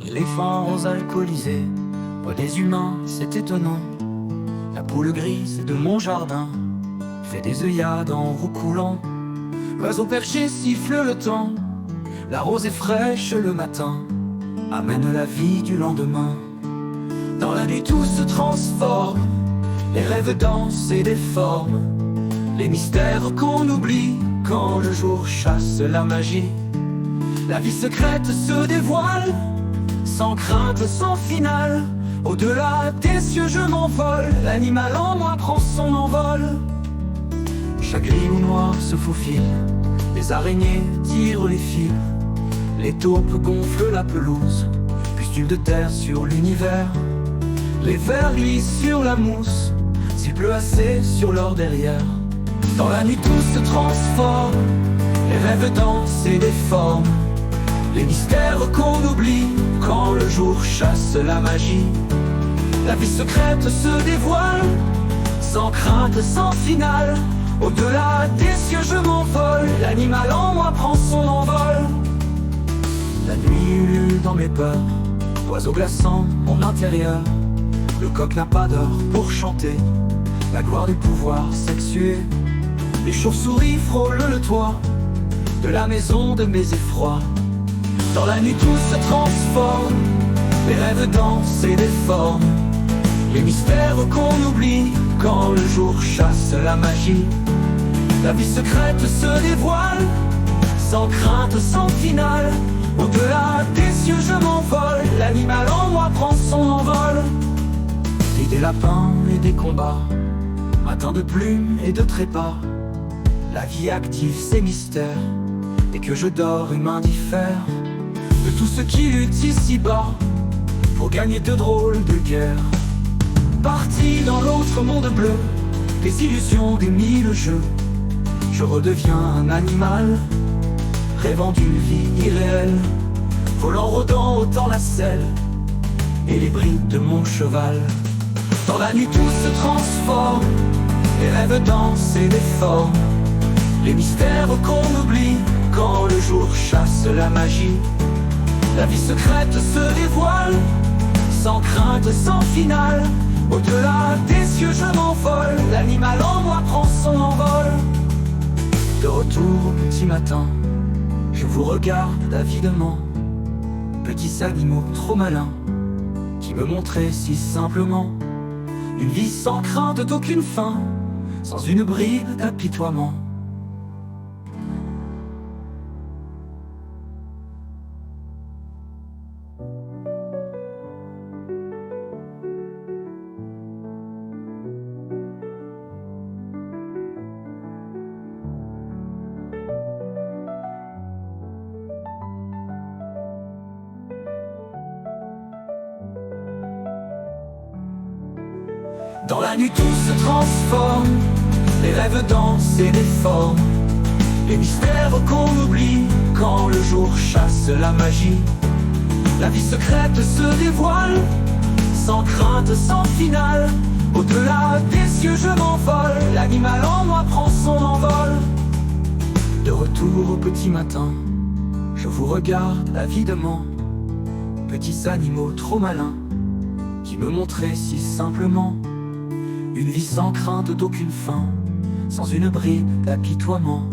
Éléphants alcoolisés, pas des humains, c'est étonnant. La poule grise de mon jardin fait des œillades en roucoulant. L'oiseau perché siffle le temps, la rose est fraîche le matin, amène la vie du lendemain. Dans la nuit tout se transforme, les rêves dansent et déforment, les mystères qu'on oublie quand le jour chasse la magie. La vie secrète se dévoile, sans crainte, sans finale. Au-delà des cieux je m'envole, l'animal en moi prend son envol. Chaque gris ou noir se faufile, les araignées tirent les fils, les taupes gonflent la pelouse, pustules de terre sur l'univers. Les vers glissent sur la mousse, s'il pleut assez sur leur derrière. Dans la nuit tout se transforme, les rêves dansent et déforment, les mystères qu'on oublie quand le jour chasse la magie. La vie secrète se dévoile, sans crainte, sans finale. Au-delà des cieux je m'envole, l'animal en moi prend son envol. La nuit ulule dans mes peurs, oiseau glaçant mon intérieur. Le coq n'a pas d'or pour chanter la gloire du pouvoir sexué. Les chauves-souris frôlent le toit de la maison de mes effrois. Dans la nuit tout se transforme, les rêves dansent et déforment, les mystères qu'on oublie quand le jour chasse la magie. La vie secrète se dévoile, sans crainte, sans finale. Au-delà des cieux je m'envole, l'animal en moi prend son envol. Et des lapins et des combats, matin de plumes et de trépas, la vie active ses mystères. Dès que je dors, une main diffère de tout ce qui lutte ici-bas pour gagner de drôles de guerres. Parti dans l'autre monde bleu, des illusions des mille jeux, je redeviens un animal, rêvant d'une vie irréelle, volant, rôdant autant la selle et les brides de mon cheval. Dans la nuit tout se transforme, les rêves dansent et déforment, les mystères qu'on oublie quand le jour chasse la magie. La vie secrète se dévoile, sans crainte, sans finale. Au-delà des cieux je m'envole, l'animal en moi prend son envol. De retour au petit matin, je vous regarde avidement, petits animaux trop malins, qui me montraient si simplement une vie sans crainte d'aucune fin, sans une bride d'apitoiement. Dans la nuit tout se transforme, les rêves dansent et déforment, les mystères qu'on oublie quand le jour chasse la magie. La vie secrète se dévoile, sans crainte, sans finale. Au-delà des cieux je m'envole, l'animal en moi prend son envol. De retour au petit matin, je vous regarde avidement, petits animaux trop malins, qui me montraient si simplement une vie sans crainte d'aucune fin, sans une bride d'apitoiement.